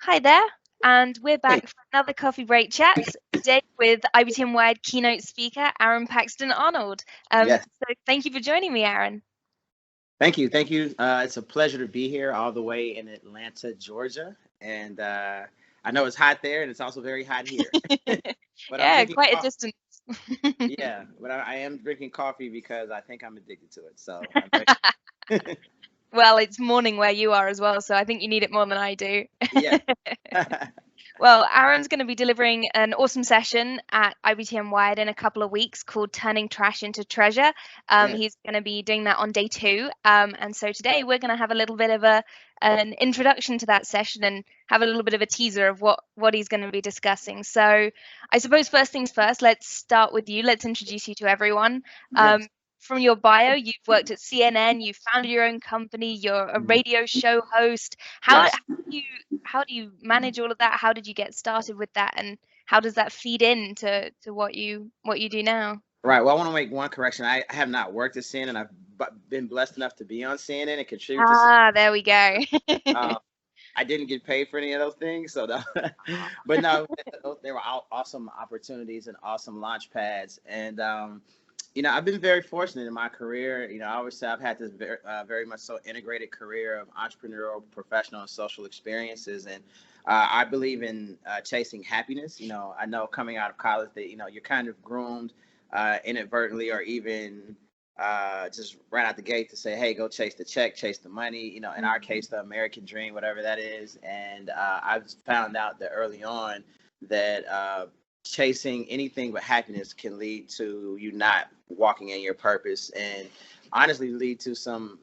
Hi there, and we're Hey, back for another coffee break chat today with IBTM Wired keynote speaker Aaron Paxton Arnold. yes, So thank you for joining me, Aaron. thank you, thank you. It's a pleasure to be here, all the way in Atlanta, Georgia, and I know it's hot there, and it's also very hot here. But I'm Yeah, drinking quite a coffee. distance. Yeah, but I am drinking coffee because I think I'm addicted to it. So I'm very, Well, it's morning where you are as well, so I think you need it more than I do. yeah, Well, Aaron's going to be delivering an awesome session at IBTM Wired in a couple of weeks called Turning Trash into Treasure. yeah. He's going to be doing that on day 2. And so today we're going to have a little bit of an introduction to that session and have a little bit of a teaser of what he's going to be discussing. So I suppose first things first, let's start with you. Let's introduce you to everyone. Um, Yes. from your bio, you've worked at CNN, you founded your own company, you're a Mhm. radio show host. How Yes. you how do you manage all of that? How did you get started with that, and how does that feed into what you do now? Right. Well, I want to make one correction. I have not worked at CNN. I've been blessed enough to be on CNN and contribute to CNN. Ah, there we go. Uh, I didn't get paid for any of those things, so but no, they were awesome opportunities and awesome launch pads. And I've been very fortunate in my career. I always say I've had this very much so integrated career of entrepreneurial, professional, and social experiences. And I believe in chasing happiness. I know coming out of college that you're kind of groomed inadvertently, or even just right out the gate to say, hey, go chase the check, chase the money, in our Mhm. case, the American dream, whatever that is. And I've found out that early on that chasing anything but happiness can lead to you not walking in your purpose, and honestly lead to some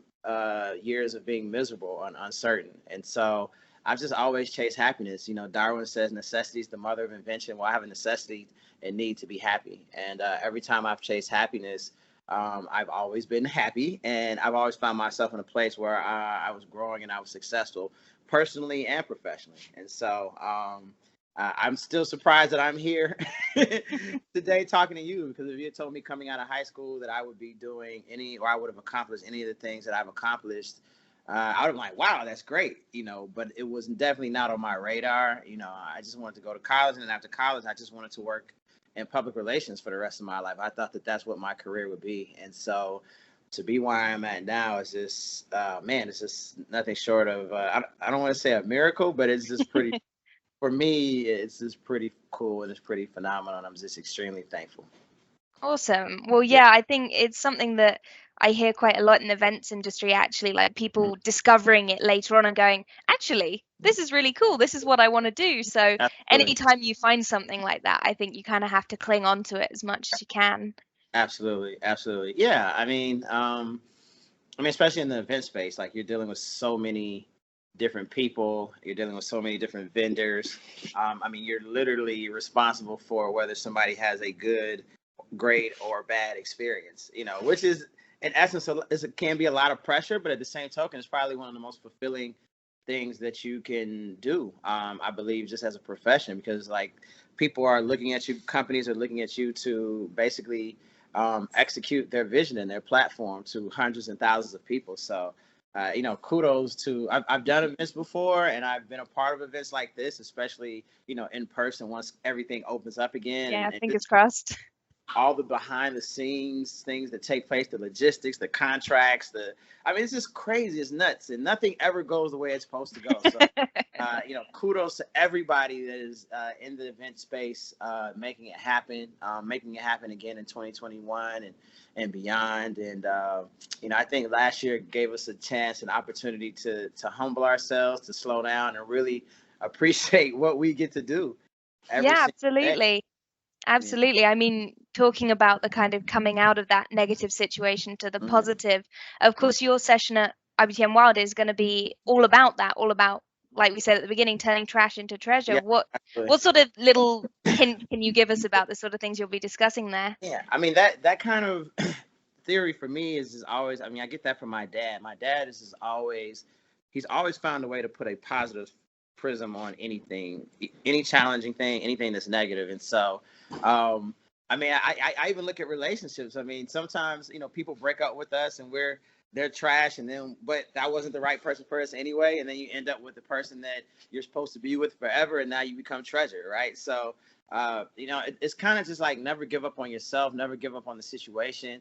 years of being miserable and uncertain. And so I've just always chased happiness. Darwin says necessity is the mother of invention. Well, I have a necessity and need to be happy. And every time I've chased happiness, I've always been happy, and I've always found myself in a place where I was growing and I was successful personally and professionally. And so I'm still surprised that I'm here today talking to you, because if you had told me coming out of high school that I would be doing or I would have accomplished any of the things that I've accomplished, I would have been like, wow, that's great, but it was definitely not on my radar. I just wanted to go to college, and then after college, I just wanted to work in public relations for the rest of my life. I thought that that's what my career would be. And so to be where I'm at now is just, man, it's just nothing short of, I don't want to say a miracle, but it's just pretty, for me, it's just pretty cool, and it's pretty phenomenal. And I'm just extremely thankful. Awesome. Well, Yeah. yeah, I think it's something that I hear quite a lot in the events industry, actually, like Mhm. people discovering it later on and going, actually, this is really cool. This is what I want to do. So Absolutely. anytime you find something like that, I think you kind of have to cling on to it as much as you can. Absolutely. Absolutely. Yeah. I mean, especially in the event space, like you're dealing with so many different people, you're dealing with so many different vendors. I mean, you're literally responsible for whether somebody has a good, great, or bad experience. Which is in essence, it can be a lot of pressure, but at the same token, it's probably one of the most fulfilling things that you can do. I believe just as a profession, because like people are looking at you, companies are looking at you to basically execute their vision and their platform to hundreds and thousands of people. So, kudos to, I've done events before, and I've been a part of events like this, especially, in person once everything opens up again. Yeah, And fingers crossed. all the behind the scenes things that take place, the logistics, the contracts, I mean, it's just crazy. It's nuts, and nothing ever goes the way it's supposed to go. So, kudos to everybody that is in the event space, making it happen again in 2021 and beyond. And I think last year gave us a chance, an opportunity to humble ourselves, to slow down, and really appreciate what we get to do every Yeah, single day. absolutely. Yeah. Absolutely. I mean, talking about the kind of coming out of that negative situation to the Mhm. positive, of course, your session at IBTM Wild is going to be all about that, all about, like we said at the beginning, turning trash into treasure. Yeah, What absolutely. sort of little hint can you give us about the sort of things you'll be discussing there? Yeah, I mean that kind of theory for me is always. I mean, I get that from my dad. My dad is always, he's always found a way to put a positive prism on anything, any challenging thing, anything that's negative. And so, um, I mean, I even look at relationships. I mean, sometimes people break up with us, and we're they're trash, and then but that wasn't the right person for us anyway, and then you end up with the person that you're supposed to be with forever, and now you become treasure, right? So it's kind of just like never give up on yourself, never give up on the situation.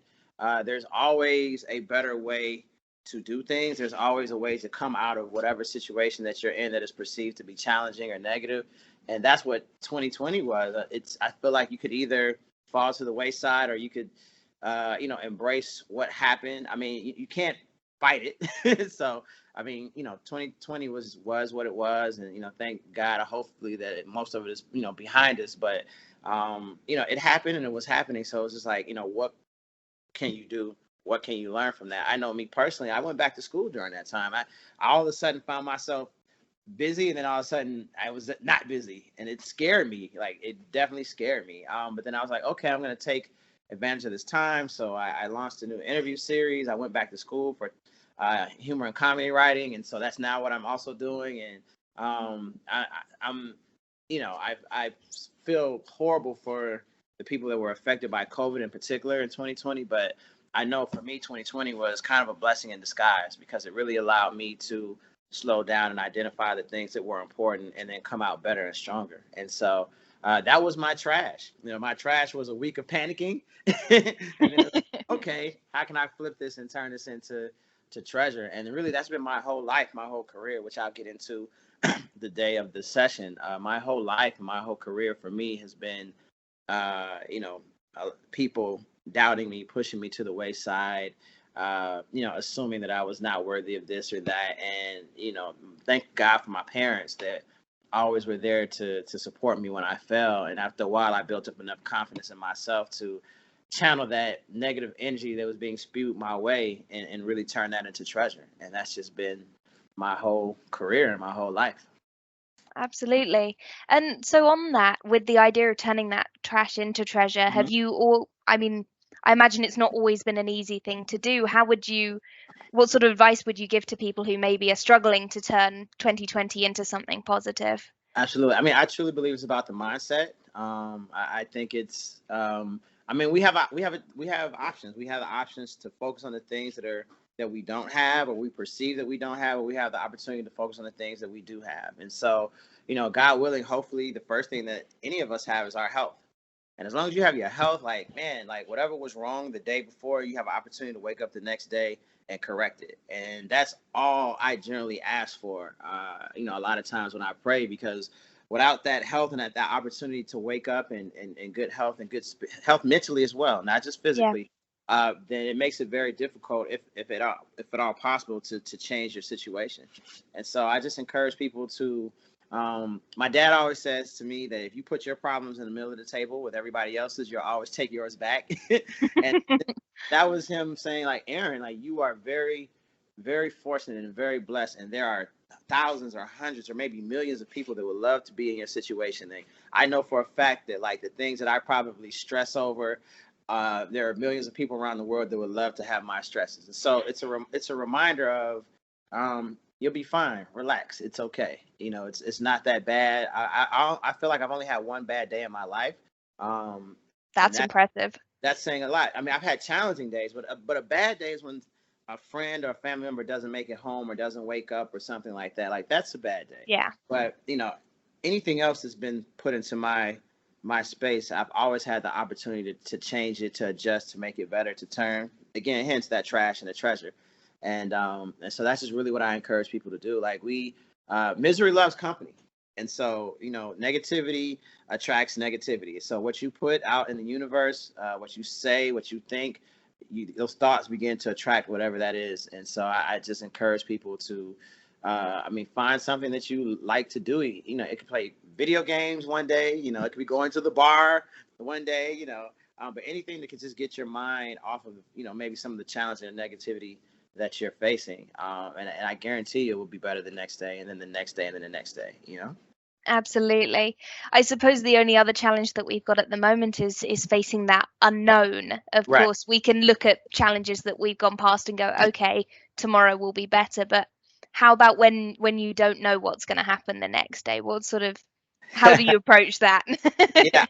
There's always a better way to do things. There's always a way to come out of whatever situation that you're in that is perceived to be challenging or negative. And that's what 2020 was. I feel like you could either fall to the wayside, or you could, embrace what happened. I mean, you can't fight it. So, I mean, 2020 was what it was. And, thank God, hopefully that most of it is, behind us. But, it happened and it was happening. So it's just like, what can you do? What can you learn from that? I know me personally, I went back to school during that time. I all of a sudden found myself busy, and then all of a sudden I was not busy, and it scared me. Like, it definitely scared me. But then I was like, okay, I'm going to take advantage of this time. So I launched a new interview series. I went back to school for humor and comedy writing, and so that's now what I'm also doing. And I feel horrible for the people that were affected by COVID in particular in 2020, but I know for me, 2020 was kind of a blessing in disguise, because it really allowed me to slow down and identify the things that were important, and then come out better and stronger. And so that was my trash. My trash was a week of panicking. And then, okay, how can I flip this and turn this into treasure? And really, that's been my whole life, my whole career, which I'll get into the day of the session. My whole life and my whole career for me has been, people doubting me, pushing me to the wayside, assuming that I was not worthy of this or that. And, thank God for my parents that always were there to support me when I fell. And after a while, I built up enough confidence in myself to channel that negative energy that was being spewed my way, and really turn that into treasure. And that's just been my whole career and my whole life. Absolutely. And so on that, with the idea of turning that trash into treasure, have you all, I mean, I imagine it's not always been an easy thing to do. What sort of advice would you give to people who maybe are struggling to turn 2020 into something positive? Absolutely. I mean, I truly believe it's about the mindset. I think it's, we have options. We have the options to focus on the things that we don't have, or we perceive that we don't have, or we have the opportunity to focus on the things that we do have. And so, God willing, hopefully the first thing that any of us have is our health. And as long as you have your health, like whatever was wrong the day before, you have an opportunity to wake up the next day and correct it. And that's all I generally ask for, a lot of times when I pray, because without that health and that opportunity to wake up in good health and good health mentally as well, not just physically, then it makes it very difficult, if at all possible, to change your situation. And so I just encourage people to, my dad always says to me that if you put your problems in the middle of the table with everybody else's, you'll always take yours back. And that was him saying, like, Aaron, like, you are very, very fortunate and very blessed. And there are thousands or hundreds or maybe millions of people that would love to be in your situation. And I know for a fact that, like, the things that I probably stress over, there are millions of people around the world that would love to have my stresses. And so it's a reminder of, you'll be fine. Relax. It's okay. It's not that bad. I feel like I've only had one bad day in my life. That's impressive. That's saying a lot. I mean, I've had challenging days, but a bad day is when a friend or a family member doesn't make it home or doesn't wake up or something like that. Like, that's a bad day. Yeah. But, anything else that's been put into my space, I've always had the opportunity to change it, to adjust, to make it better, to turn, again, hence that trash and the treasure. And so that's just really what I encourage people to do. Like, misery loves company. And so, negativity attracts negativity. So what you put out in the universe, what you say, what you think, those thoughts begin to attract whatever that is. And so I just encourage people to, find something that you like to do. It could play video games one day, it could be going to the bar one day, but anything that can just get your mind off of, maybe some of the challenge and negativity that you're facing. And I guarantee you it will be better the next day, and then the next day, and then the next day, Absolutely. I suppose the only other challenge that we've got at the moment is facing that unknown. Of Right. course, we can look at challenges that we've gone past and go, okay, tomorrow will be better. But how about when you don't know what's going to happen the next day? How do you approach that? Yeah,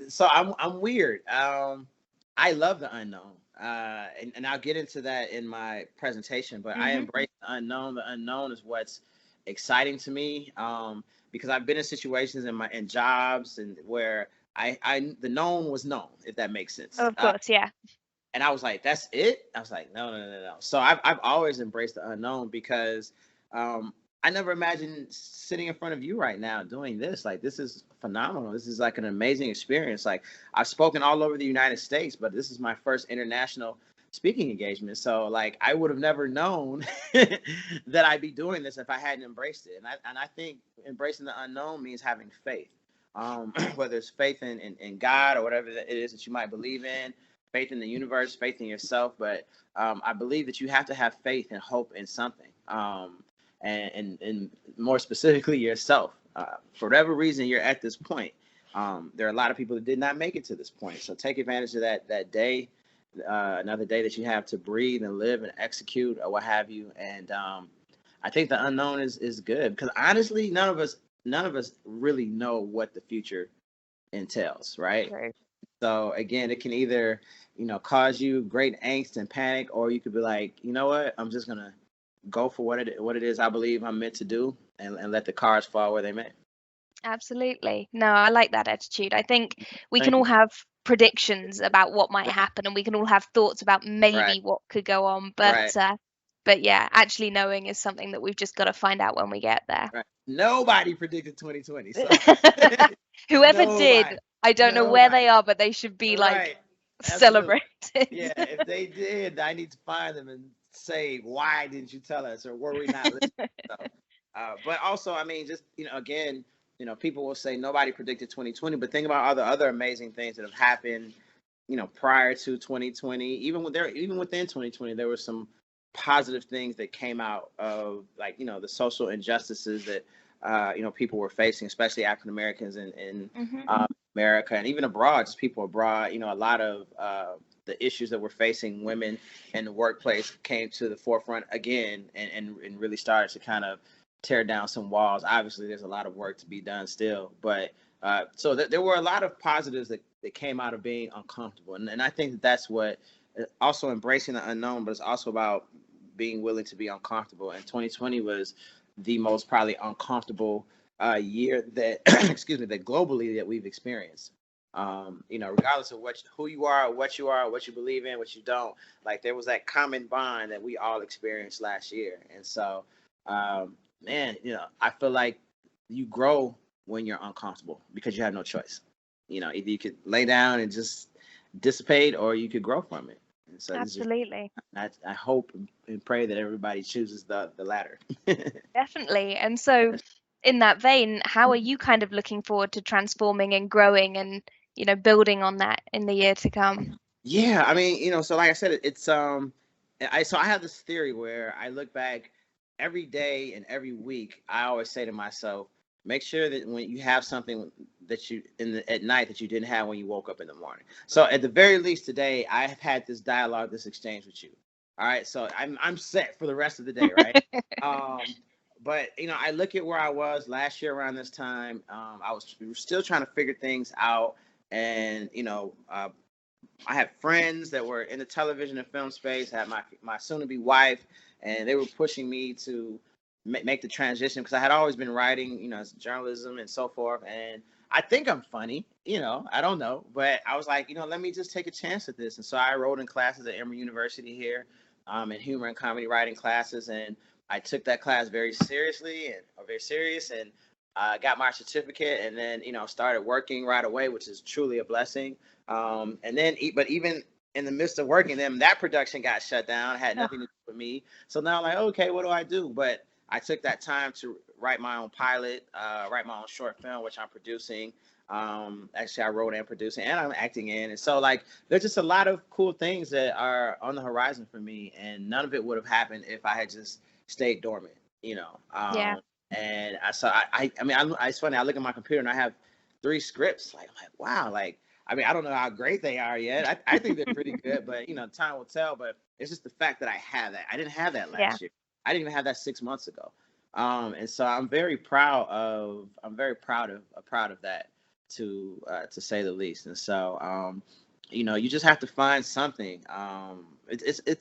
so I'm weird. I love the unknown. and I'll get into that in my presentation, but I Hmm. embrace the unknown. The unknown is what's exciting to me, because I've been in situations in jobs and where the known was known, if that makes sense. Of course, yeah. And I was like, that's it. I was like, no, no, no, no, no. So I've always embraced the unknown because um, I never imagined sitting in front of you right now doing this. Like, this is phenomenal. This is like an amazing experience. Like, I've spoken all over the United States, but this is my first international speaking engagement. So like, I would have never known that I'd be doing this if I hadn't embraced it. And I think embracing the unknown means having faith. Whether it's faith in God or whatever it is that you might believe in, faith in the universe, faith in yourself. But I believe that you have to have faith and hope in something, and more specifically yourself. For whatever reason, you're at this point. There are a lot of people that did not make it to this point. So take advantage of that day, another day that you have to breathe and live and execute or what have you. And I think the unknown is good because honestly, none of us really know what the future entails, right? True. So again, it can either, cause you great angst and panic, or you could be like, you know what, I'm just gonna go for what it is I believe I'm meant to do, and let the cards fall where they may. Absolutely. No, I like that attitude. I think we can Thank all you. have predictions about what might happen, and we can all have thoughts about Right, maybe what could go on, right, but yeah, actually knowing is something that we've just got to find out when we get there. right. Nobody predicted 2020, so Whoever nobody, did, I don't know where they nobody. are, but they should be like Right, absolutely. celebrated. Yeah, if they did, I need to find them and say, why didn't you tell us, or were we not listening? So, but also, I mean, just again, people will say nobody predicted 2020, but think about all the other amazing things that have happened, prior to 2020. Even within 2020, there were some positive things that came out of, like, the social injustices that people were facing, especially African Americans in Hmm. America and even abroad, just people abroad. A lot of the issues that we're facing women in the workplace came to the forefront again, and really started to kind of tear down some walls. Obviously, there's a lot of work to be done still, but so there were a lot of positives that came out of being uncomfortable, and I think that's what, also embracing the unknown, but it's also about being willing to be uncomfortable. And 2020 was the most probably uncomfortable year that excuse me, that globally that we've experienced. Regardless of who you are, what you believe in, what you don't, like, there was that common bond that we all experienced last year. And so, man, I feel like you grow when you're uncomfortable because you have no choice. Either you could lay down and just dissipate, or you could grow from it. And so this is, Absolutely. I hope and pray that everybody chooses the latter. Definitely. And so, in that vein, how are you kind of looking forward to transforming and growing and, building on that in the year to come? Yeah, I mean, so like I said, it's I have this theory where I look back every day and every week. I always say to myself, make sure that when you have something that you at night that you didn't have when you woke up in the morning. So at the very least today, I have had this dialogue, this exchange with you. All right, so I'm set for the rest of the day, right? Um, but I look at where I was last year around this time. We were still trying to figure things out, and I had friends that were in the television and film space. I had my soon-to-be wife, and they were pushing me to make the transition because I had always been writing, journalism and so forth. And I think I'm funny, I don't know, but I was like, let me just take a chance at this. And so I enrolled in classes at Emory University here, in humor and comedy writing classes, and I took that class very seriously and very serious, and got my certificate, and then started working right away, which is truly a blessing. And then, but even in the midst of working them, that production got shut down. It had Oh, nothing to do with me. So now, like, okay, what do I do? But I took that time to write my own pilot, write my own short film, which I'm producing. Actually, I wrote and producing, and I'm acting in. And so, like, there's just a lot of cool things that are on the horizon for me, and none of it would have happened if I had just stayed dormant. yeah. And I mean, it's funny. I look at my computer and I have 3 scripts. Like, I'm like, wow, like. I mean, I don't know how great they are yet. I think they're pretty good, but time will tell. But it's just the fact that I have that. I didn't have that Yeah. last year. I didn't even have that 6 months ago. And so I'm very proud of. I'm very proud of that, to say the least. And so you just have to find something.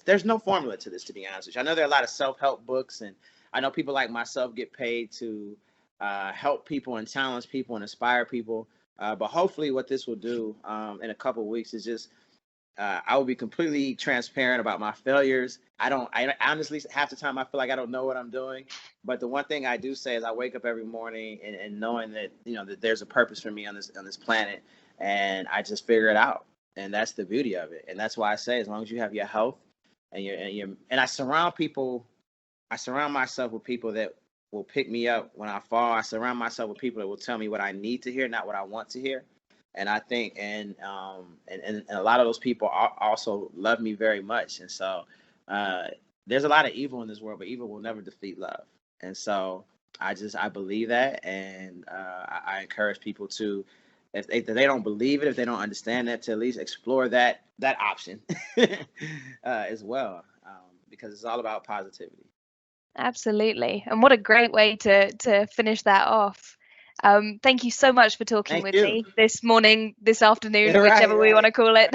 There's no formula to this, to be honest with you. I know there are a lot of self-help books, and I know people like myself get paid to help people and challenge people and inspire people. But hopefully what this will do in a couple of weeks is just I will be completely transparent about my failures. I honestly, half the time I feel like I don't know what I'm doing. But the one thing I do say is I wake up every morning and knowing that, that there's a purpose for me on this planet, and I just figure it out. And that's the beauty of it. And that's why I say, as long as you have your health and I surround myself with people that will pick me up when I fall. I surround myself with people that will tell me what I need to hear, not what I want to hear. And I think, and a lot of those people also love me very much. And so there's a lot of evil in this world, but evil will never defeat love. And so I believe that, and I encourage people to, if they don't believe it, if they don't understand that, to at least explore that option as well, because it's all about positivity. Absolutely. And what a great way to finish that off. Thank you so much for talking with me this morning, this afternoon, whichever we want to call it.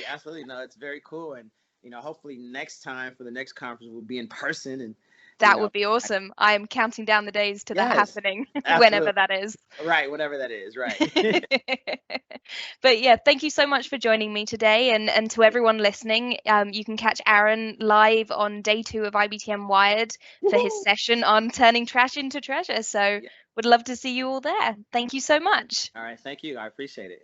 Absolutely. No, it's very cool. And, hopefully next time for the next conference we'll be in person. And that would be awesome. I am counting down the days to that happening, whenever that is. Right, whenever that is, right. But yeah, thank you so much for joining me today. And to everyone listening, you can catch Aaron live on day 2 of IBTM Wired for his session on turning trash into treasure. So would love to see you all there. Thank you so much. All right, thank you. I appreciate it.